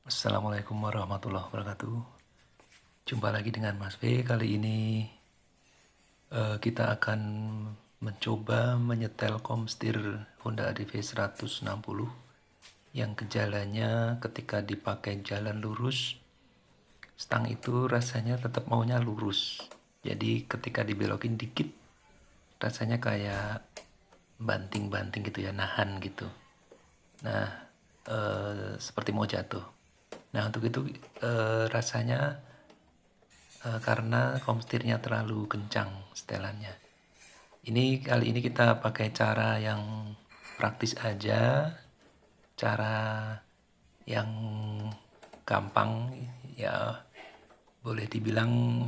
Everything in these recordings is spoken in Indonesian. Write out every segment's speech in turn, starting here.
Assalamualaikum warahmatullahi wabarakatuh. Jumpa lagi dengan Mas V. Kali ini kita akan mencoba menyetel komstir Honda ADV 160 yang gejalanya ketika dipakai jalan lurus, stang itu rasanya tetap maunya lurus. Jadi ketika dibelokin dikit, rasanya kayak banting-banting gitu ya, nahan gitu. Nah, seperti mau jatuh. Nah, untuk itu rasanya karena komstirnya terlalu kencang setelannya. Kali ini kita pakai cara yang praktis aja, cara yang gampang ya, boleh dibilang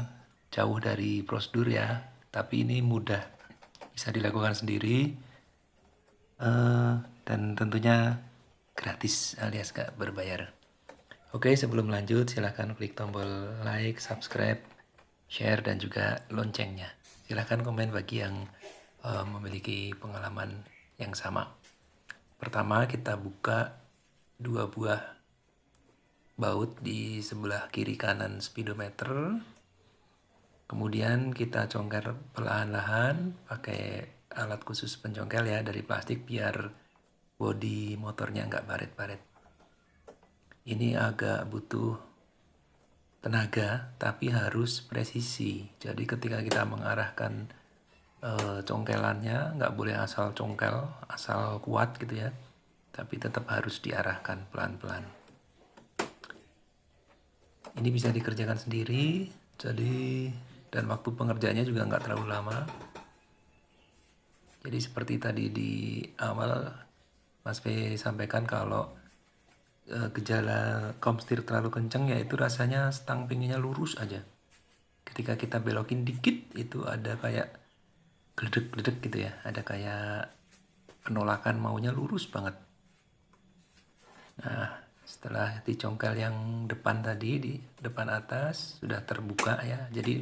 jauh dari prosedur ya, tapi ini mudah, bisa dilakukan sendiri dan tentunya gratis alias gak berbayar. Oke, sebelum lanjut silahkan klik tombol like, subscribe, share, dan juga loncengnya. Silahkan komen bagi yang memiliki pengalaman yang sama. Pertama, kita buka dua buah baut di sebelah kiri kanan speedometer. Kemudian kita congkel perlahan-lahan pakai alat khusus pencongkel ya, dari plastik biar bodi motornya nggak baret-baret. Ini agak butuh tenaga tapi harus presisi. Jadi ketika kita mengarahkan congkelannya nggak boleh asal congkel, asal kuat gitu ya, tapi tetap harus diarahkan pelan-pelan. Ini bisa dikerjakan sendiri, dan waktu pengerjaannya juga nggak terlalu lama. Jadi seperti tadi di awal Mas V sampaikan, kalau gejala komstir terlalu kencang yaitu rasanya stang pinggirnya lurus aja. Ketika kita belokin dikit itu ada kayak gledek-gledek gitu ya, ada kayak penolakan maunya lurus banget. Nah, setelah dicongkel yang depan tadi, di depan atas sudah terbuka ya, jadi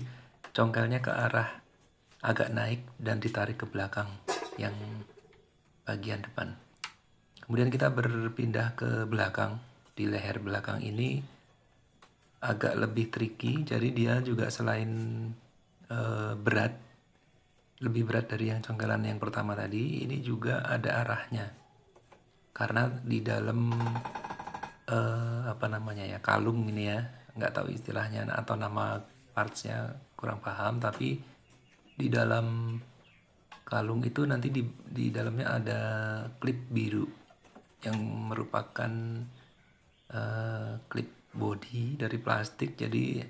congkelnya ke arah agak naik dan ditarik ke belakang yang bagian depan. Kemudian kita berpindah ke belakang. Di leher belakang ini agak lebih tricky, jadi dia juga selain berat, lebih berat dari yang congkelan yang pertama tadi, ini juga ada arahnya. Karena di dalam kalung ini ya, nggak tahu istilahnya atau nama partsnya kurang paham, tapi di dalam kalung itu nanti di dalamnya ada klip biru yang merupakan klip body dari plastik. Jadi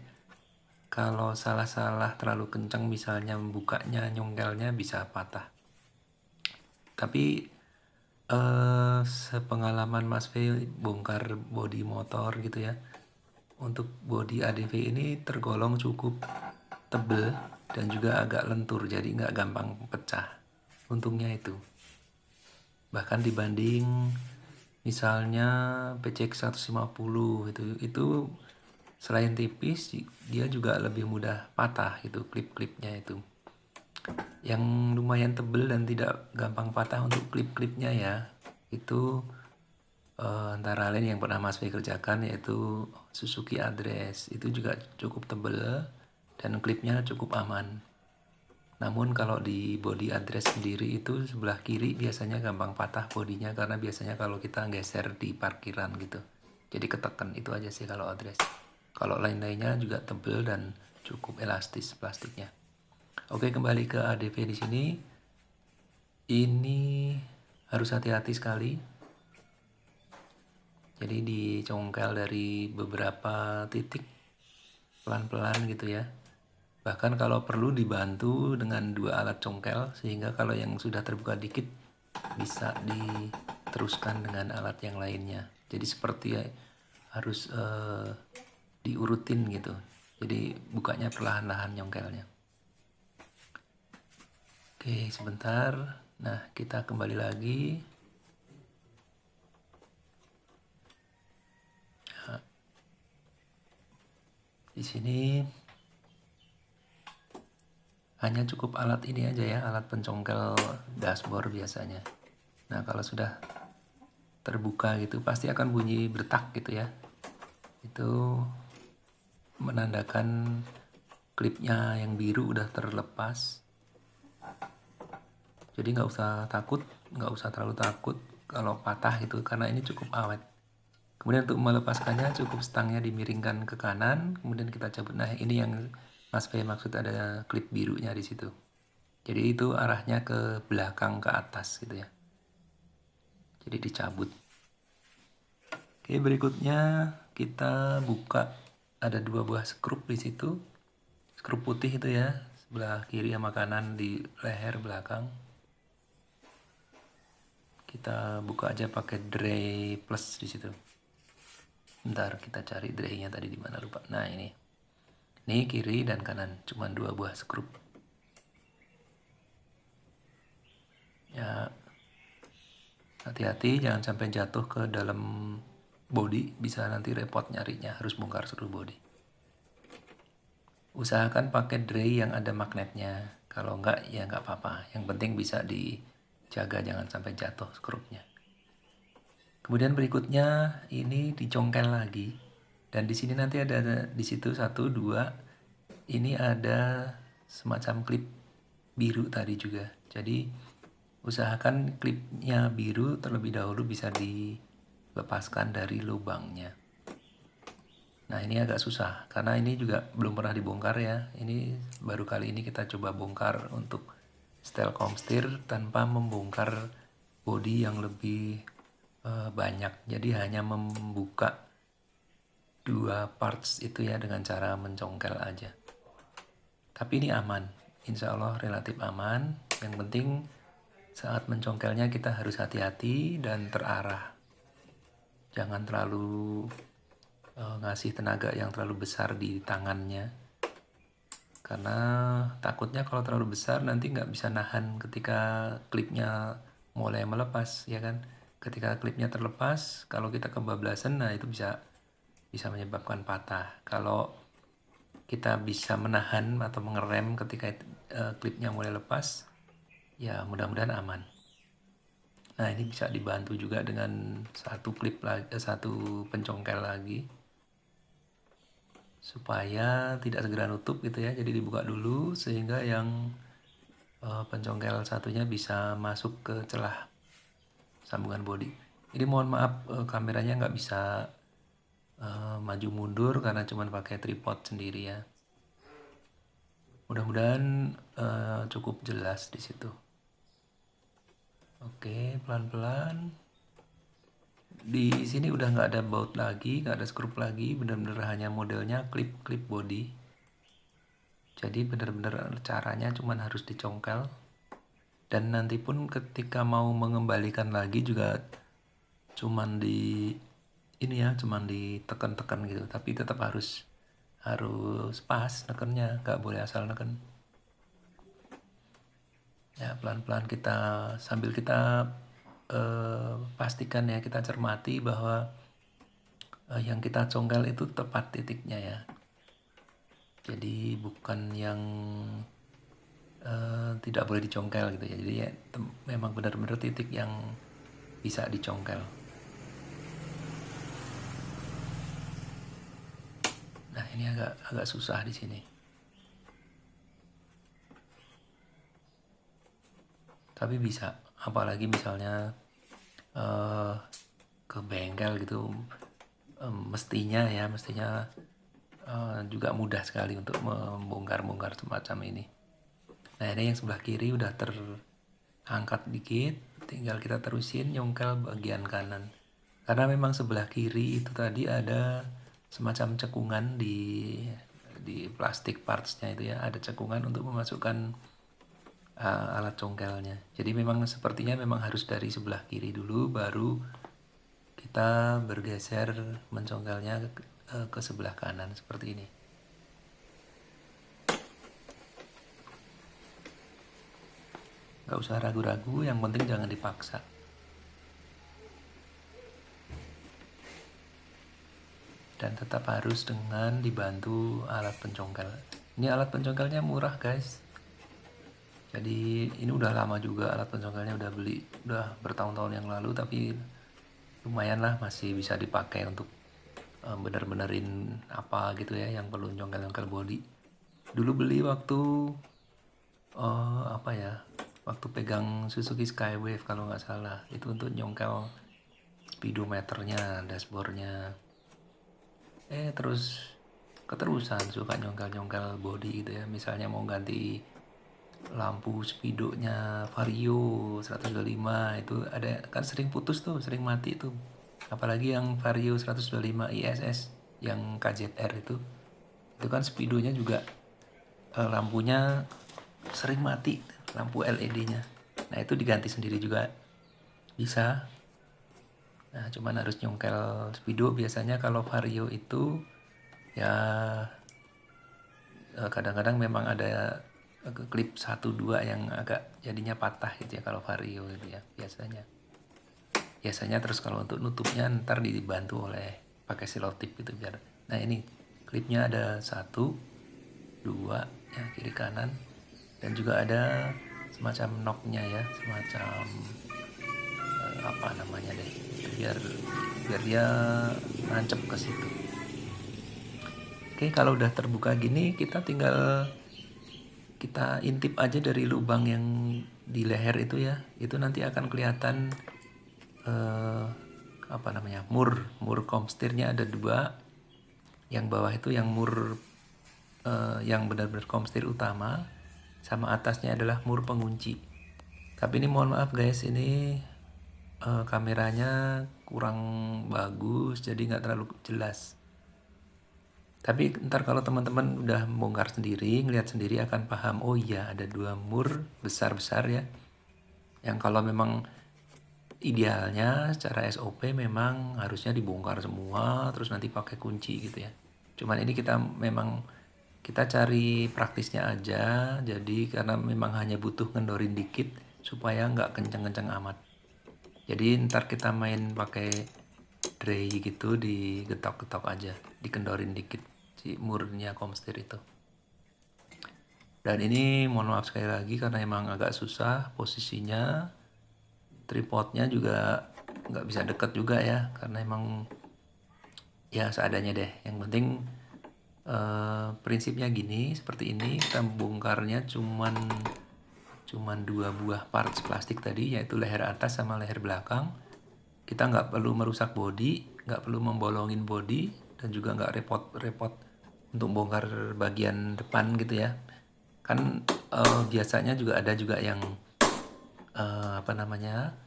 kalau salah-salah terlalu kencang misalnya membukanya, nyongkelnya bisa patah. Tapi sepengalaman Mas V bongkar body motor gitu ya, untuk body ADV ini tergolong cukup tebel dan juga agak lentur, jadi nggak gampang pecah. Untungnya itu. Bahkan dibanding misalnya PCX 150 itu selain tipis, dia juga lebih mudah patah gitu, klip-klipnya itu. Yang lumayan tebel dan tidak gampang patah untuk klip-klipnya ya, itu antara lain yang pernah Mas V kerjakan yaitu Suzuki Address. Itu juga cukup tebel dan klipnya cukup aman. Namun kalau di body address sendiri itu sebelah kiri biasanya gampang patah bodinya, karena biasanya kalau kita geser di parkiran gitu, jadi ketekan. Itu aja sih kalau address. Kalau lain-lainnya juga tebel dan cukup elastis plastiknya. Oke, kembali ke ADV di sini. Ini harus hati-hati sekali. Jadi dicongkel dari beberapa titik pelan-pelan gitu ya. Bahkan kalau perlu dibantu dengan dua alat congkel, sehingga kalau yang sudah terbuka dikit bisa diteruskan dengan alat yang lainnya. Jadi seperti harus diurutin gitu. Jadi bukanya perlahan-lahan nyongkelnya. Oke, sebentar. Nah, kita kembali lagi. Nah, di sini hanya cukup alat ini aja ya, alat pencongkel dashboard biasanya. Nah, kalau sudah terbuka gitu pasti akan bunyi bertak gitu ya. itu menandakan klipnya yang biru udah terlepas. Jadi nggak usah takut, nggak usah terlalu takut kalau patah itu, karena ini cukup awet. Kemudian untuk melepaskannya cukup stangnya dimiringkan ke kanan, kemudian kita cabut. Nah ini yang Mas P maksud, ada klip birunya di situ. Jadi itu arahnya ke belakang ke atas gitu ya. Jadi dicabut. Oke, berikutnya kita buka, ada 2 buah skrup di situ. Skrup putih itu ya, sebelah kiri sama kanan di leher belakang. Kita buka aja pakai dray plus di situ. Bentar, kita cari dray-nya tadi di mana, lupa. Nah ini kiri dan kanan, cuma 2 buah skrup. Ya, hati-hati jangan sampai jatuh ke dalam body, bisa nanti repot nyarinya, harus bongkar seluruh body. Usahakan pakai dray yang ada magnetnya, kalau enggak ya enggak apa-apa. Yang penting bisa dijaga jangan sampai jatuh skrupnya. Kemudian berikutnya ini dicongkel lagi, dan di sini nanti ada di situ 1, 2, ini ada semacam klip biru tadi juga. Jadi usahakan klipnya biru terlebih dahulu bisa dilepaskan dari lubangnya. Nah ini agak susah karena ini juga belum pernah dibongkar ya. Ini baru kali ini kita coba bongkar untuk Stelcom Steer tanpa membongkar body yang lebih banyak. Jadi hanya membuka 2 parts itu ya dengan cara mencongkel aja. Tapi ini aman, insya Allah relatif aman. Yang penting saat mencongkelnya kita harus hati-hati dan terarah. Jangan terlalu ngasih tenaga yang terlalu besar di tangannya, karena takutnya kalau terlalu besar nanti nggak bisa nahan ketika klipnya mulai melepas ya kan. Ketika klipnya terlepas, kalau kita kebablasan, nah itu bisa menyebabkan patah. Kalau kita bisa menahan atau mengerem ketika klipnya mulai lepas, ya mudah-mudahan aman. Nah ini bisa dibantu juga dengan satu klip lagi, satu pencongkel lagi, supaya tidak segera nutup gitu ya. Jadi dibuka dulu sehingga yang pencongkel satunya bisa masuk ke celah sambungan body. Ini mohon maaf kameranya nggak bisa maju mundur karena cuma pakai tripod sendiri ya. Mudah-mudahan cukup jelas di situ. Oke, pelan-pelan. Di sini udah nggak ada baut lagi, nggak ada skrup lagi, benar-benar hanya modelnya klip body. Jadi benar-benar caranya cuma harus dicongkel. Dan nanti pun ketika mau mengembalikan lagi juga cuman cuman ditekan-tekan gitu, tapi tetap harus pas nekennya, nggak boleh asal neken. Ya pelan-pelan kita sambil kita pastikan ya, kita cermati bahwa yang kita congkel itu tepat titiknya ya. Jadi bukan yang tidak boleh dicongkel gitu ya. Jadi ya, memang benar-benar titik yang bisa dicongkel. Nah ini agak susah di sini. Tapi bisa, apalagi misalnya ke bengkel gitu, mestinya juga mudah sekali untuk membongkar semacam ini. Nah ini yang sebelah kiri udah terangkat dikit, tinggal kita terusin nyongkel bagian kanan. Karena memang sebelah kiri itu tadi ada semacam cekungan di plastik partsnya itu ya, ada cekungan untuk memasukkan alat congkelnya. Jadi memang sepertinya memang harus dari sebelah kiri dulu, baru kita bergeser mencongkelnya ke sebelah kanan seperti ini. Gak usah ragu-ragu, yang penting jangan dipaksa. Dan tetap harus dengan dibantu alat pencongkel. Ini alat pencongkelnya murah guys. Jadi ini udah lama juga alat pencongkelnya, udah bertahun-tahun yang lalu, tapi lumayan lah masih bisa dipakai untuk bener-benerin apa gitu ya yang perlu nyongkel-nyongkel body. Dulu beli waktu apa ya, waktu pegang Suzuki Skywave kalau nggak salah, itu untuk nyongkel speedometernya, dashboardnya. Terus keterusan suka nyongkel-nyongkel body gitu ya. Misalnya mau ganti lampu speedonya Vario 125, itu ada kan sering putus tuh, sering mati tuh. Apalagi yang Vario 125 ISS yang KZR itu kan speedonya juga lampunya sering mati, lampu LED-nya. Nah itu diganti sendiri juga bisa. Nah cuman harus nyongkel speedo. Biasanya kalau Vario itu ya kadang-kadang memang ada klip 1-2 yang agak jadinya patah gitu ya kalau Vario gitu ya biasanya. Terus kalau untuk nutupnya ntar dibantu oleh pakai selotip gitu biar. Nah ini klipnya ada 1, 2 ya, kiri kanan, dan juga ada semacam knocknya ya, semacam apa namanya deh, itu biar dia nancep ke situ. Oke, kalau udah terbuka gini kita tinggal kita intip aja dari lubang yang di leher itu ya, itu nanti akan kelihatan apa namanya, mur komstirnya ada 2. Yang bawah itu yang mur yang benar-benar komstir utama, sama atasnya adalah mur pengunci. Tapi ini mohon maaf guys, ini kameranya kurang bagus jadi nggak terlalu jelas. Tapi ntar kalau teman-teman udah bongkar sendiri, ngeliat sendiri akan paham, oh iya ada 2 mur besar-besar ya. Yang kalau memang idealnya secara SOP memang harusnya dibongkar semua terus nanti pakai kunci gitu ya. Cuman ini kita cari praktisnya aja, jadi karena memang hanya butuh ngendorin dikit supaya nggak kenceng-kenceng amat. Jadi ntar kita main pakai dray gitu, digetok-getok aja, dikendorin dikit si murnya komstir itu. Dan ini mohon maaf sekali lagi karena emang agak susah posisinya, tripodnya juga nggak bisa deket juga ya, karena emang ya seadanya deh. Yang penting prinsipnya gini, seperti ini. Kita bongkarnya cuman 2 buah parts plastik tadi, yaitu leher atas sama leher belakang. Kita nggak perlu merusak body, nggak perlu membolongin body, dan juga nggak repot-repot untuk bongkar bagian depan gitu ya. Kan biasanya juga ada juga yang apa namanya,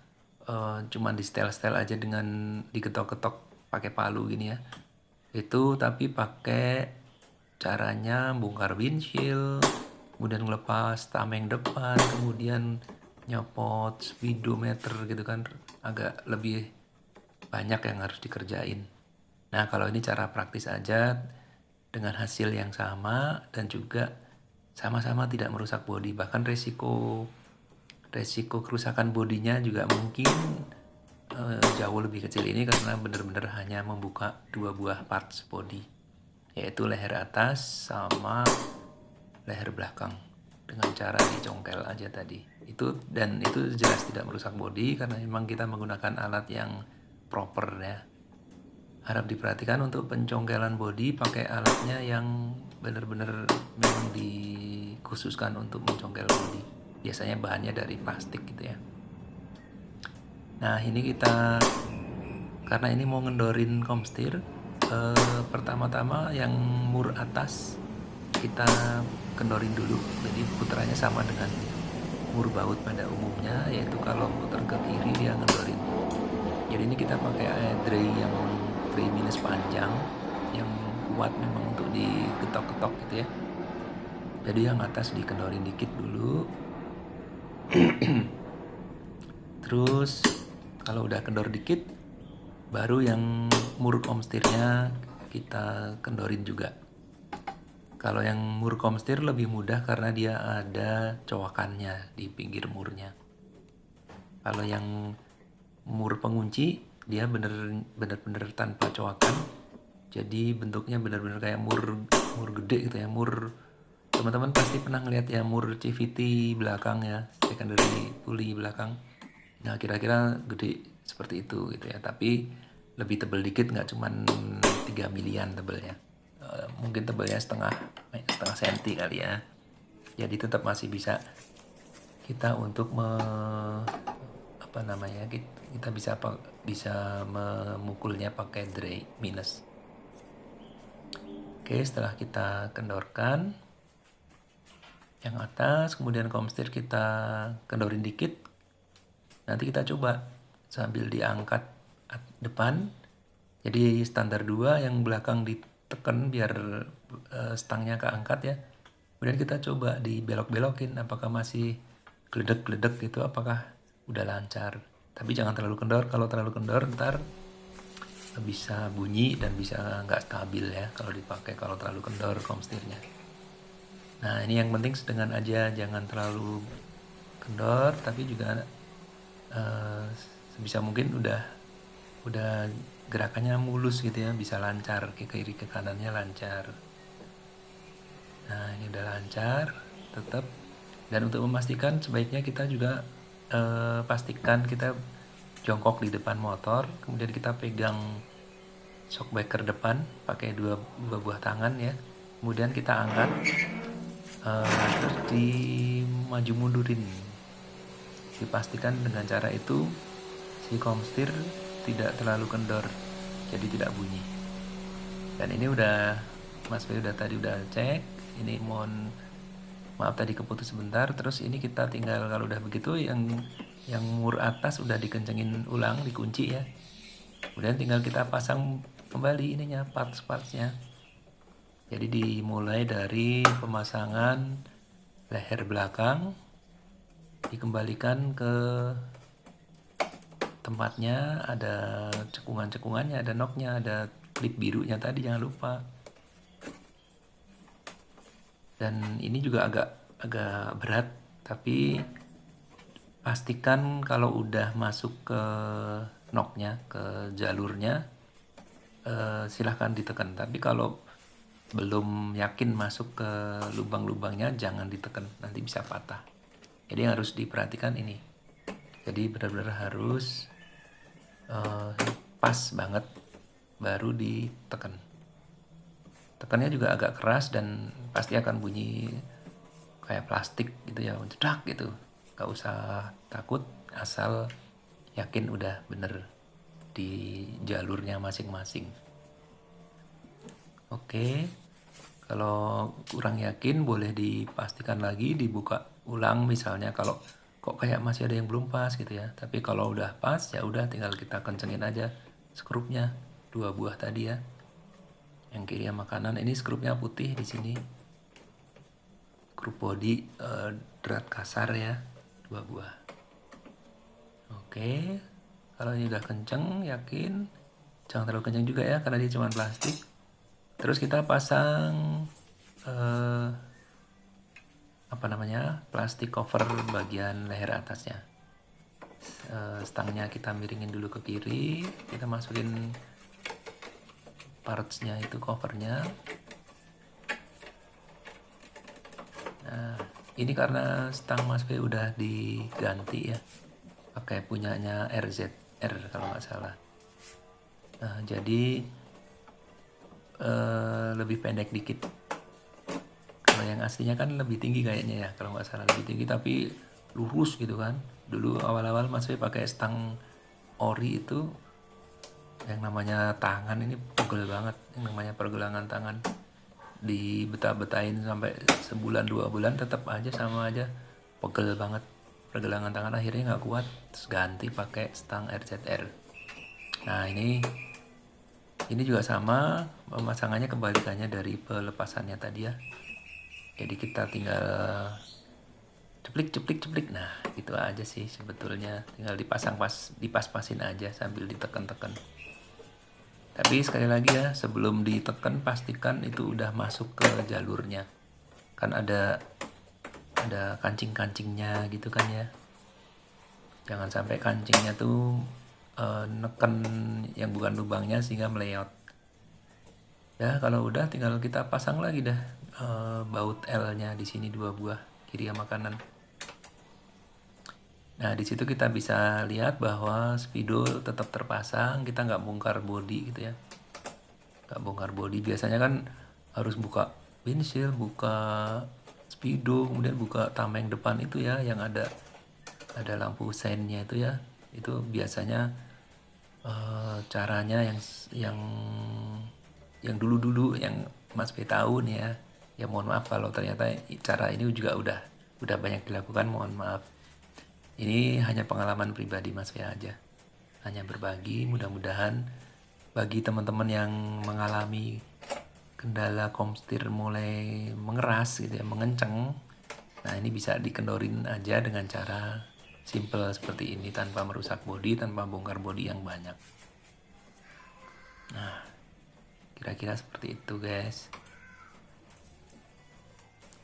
cuman di setel-setel aja dengan digetok-getok pakai palu gini ya. Itu tapi pakai caranya bongkar windshield, kemudian ngelepas tameng depan, kemudian nyopot speedometer gitu kan, agak lebih banyak yang harus dikerjain. Nah kalau ini cara praktis aja dengan hasil yang sama dan juga sama-sama tidak merusak bodi, bahkan resiko kerusakan bodinya juga mungkin jauh lebih kecil ini karena benar-benar hanya membuka 2 buah parts body, yaitu leher atas sama leher belakang dengan cara dicongkel aja tadi. Itu jelas tidak merusak body karena memang kita menggunakan alat yang proper ya. Harap diperhatikan untuk pencongkelan body pakai alatnya yang benar-benar memang dikhususkan untuk mencongkel body. Biasanya bahannya dari plastik gitu ya. Nah ini kita, karena ini mau ngendorin komstir, pertama-tama yang mur atas kita kendorin dulu. Jadi putarannya sama dengan mur baut pada umumnya, yaitu kalau putar ke kiri dia ngendorin. Jadi ini kita pakai dray yang dray minus panjang yang kuat memang untuk digetok-getok gitu ya. Jadi yang atas dikendorin dikit dulu. Terus kalau udah kendor dikit, baru yang mur komstirnya kita kendorin juga. Kalau yang mur komstir lebih mudah karena dia ada cowakannya di pinggir murnya. Kalau yang mur pengunci dia bener-bener tanpa cowakan, jadi bentuknya bener-bener kayak mur gede gitu ya. Mur, teman-teman pasti pernah ngeliat ya mur CVT belakang ya, secondary pulley belakang. Nah kira-kira gede seperti itu gitu ya, tapi lebih tebal dikit, nggak cuman 3 3 milian tebelnya. Mungkin tebelnya setengah senti kali ya. Jadi tetap masih bisa kita untuk kita bisa memukulnya pakai dray minus. Oke, setelah kita kendorkan yang atas, kemudian komstir kita kendorin dikit. Nanti kita coba sambil diangkat depan. Jadi standar 2, yang belakang ditekan biar stangnya keangkat ya. Kemudian kita coba dibelok-belokin, apakah masih gledek-gledek gitu, apakah udah lancar. Tapi jangan terlalu kendor, kalau terlalu kendor ntar bisa bunyi dan bisa nggak stabil ya kalau dipakai kalau terlalu kendor komstirnya. Nah ini yang penting sedengan aja, jangan terlalu kendor, tapi juga sebisa mungkin udah gerakannya mulus gitu ya, bisa lancar ke kiri ke kanannya lancar. Nah ini udah lancar tetap. Dan untuk memastikan sebaiknya kita juga pastikan kita jongkok di depan motor, kemudian kita pegang shockbreaker depan pakai dua buah tangan ya, kemudian kita angkat terus dimaju mundurin. Dipastikan dengan cara itu si komstir tidak terlalu kendor, jadi tidak bunyi. Dan ini udah Mas Fe tadi udah cek, ini maaf tadi keputus sebentar. Terus ini kita tinggal, kalau udah begitu yang mur atas udah dikencengin ulang, dikunci ya. Kemudian tinggal kita pasang kembali ininya, parts-partsnya. Jadi dimulai dari pemasangan leher belakang, dikembalikan ke tempatnya, ada cekungan-cekungannya, ada knocknya, ada klip birunya tadi jangan lupa. Dan ini juga agak berat, tapi pastikan kalau udah masuk ke knocknya, ke jalurnya, silahkan ditekan. Tapi kalau belum yakin masuk ke lubang-lubangnya, jangan ditekan, nanti bisa patah. Jadi yang harus diperhatikan ini, jadi benar-benar harus pas banget baru ditekan. Tekannya juga agak keras dan pasti akan bunyi kayak plastik gitu ya, cedak gitu. Gak usah takut, asal yakin udah bener di jalurnya masing-masing. Oke, kalau kurang yakin boleh dipastikan lagi, dibuka ulang misalnya kalau kok kayak masih ada yang belum pas gitu ya. Tapi kalau udah pas ya udah tinggal kita kencengin aja skrupnya, 2 buah tadi ya. Yang kiri sama kanan, ini skrupnya putih di sini. Skrup body drat kasar ya, 2 buah. Oke, kalau ini udah kenceng, yakin, jangan terlalu kenceng juga ya karena dia cuma plastik. Terus kita pasang plastik cover bagian leher atasnya. Stangnya kita miringin dulu ke kiri, kita masukin partsnya itu, covernya. Nah ini karena stang Mas Fe udah diganti ya, pakai punyanya RZR kalau nggak salah. Nah jadi lebih pendek dikit. Kalau yang aslinya kan lebih tinggi kayaknya ya, kalau nggak salah lebih tinggi tapi lurus gitu kan. Dulu awal-awal Mas Fe pakai stang ori itu, yang namanya tangan ini pegel banget, yang namanya pergelangan tangan dibetah-betahin sampai sebulan 2 bulan tetap aja sama aja pegel banget pergelangan tangan. Akhirnya nggak kuat, terus ganti pakai stang RZR. Nah ini juga sama, pemasangannya kebalikannya dari pelepasannya tadi ya. Jadi kita tinggal ceplik. Nah gitu aja sih sebetulnya, tinggal dipas-pasin aja sambil ditekan-tekan. Tapi sekali lagi ya, sebelum ditekan pastikan itu udah masuk ke jalurnya. Kan ada kancing-kancingnya gitu kan ya. Jangan sampai kancingnya tuh neken yang bukan lubangnya sehingga meleot. Ya kalau udah tinggal kita pasang lagi dah baut L-nya di sini 2 buah, kiri sama kanan. Nah di situ kita bisa lihat bahwa spidol tetap terpasang, kita nggak bongkar bodi gitu ya. nggak bongkar bodi. Biasanya kan harus buka windshield, buka speedo, kemudian buka tameng depan itu ya, yang ada lampu seinnya itu ya. Itu biasanya caranya yang dulu yang Mas P tahu nih ya. Ya mohon maaf kalau ternyata cara ini juga udah banyak dilakukan, mohon maaf. Ini hanya pengalaman pribadi Mas P aja. Hanya berbagi, mudah-mudahan bagi teman-teman yang mengalami kendala komstir mulai mengeras gitu ya, mengenceng. Nah, ini bisa dikendorin aja dengan cara simple seperti ini, tanpa merusak bodi, tanpa bongkar bodi yang banyak. Nah, kira-kira seperti itu guys.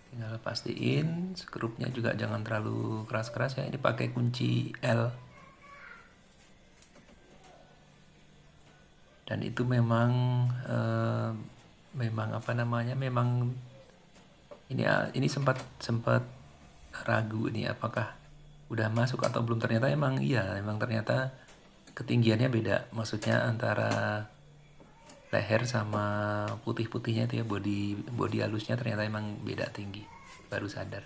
Tinggal pastiin skrupnya juga jangan terlalu keras-keras ya. Ini pakai kunci L. Dan itu memang apa namanya, memang ini sempat ragu nih apakah udah masuk atau belum. Ternyata emang ternyata ketinggiannya beda, maksudnya antara leher sama putih-putihnya itu ya, bodi halusnya ternyata emang beda tinggi, baru sadar.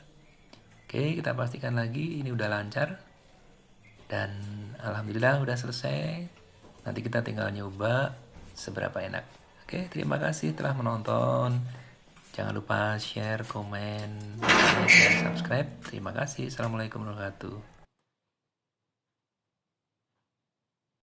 Oke, kita pastikan lagi ini udah lancar dan alhamdulillah udah selesai. Nanti kita tinggal nyoba seberapa enak. Oke, terima kasih telah menonton. Jangan lupa share, komen, like, dan subscribe. Terima kasih. Assalamualaikum warahmatullahi wabarakatuh.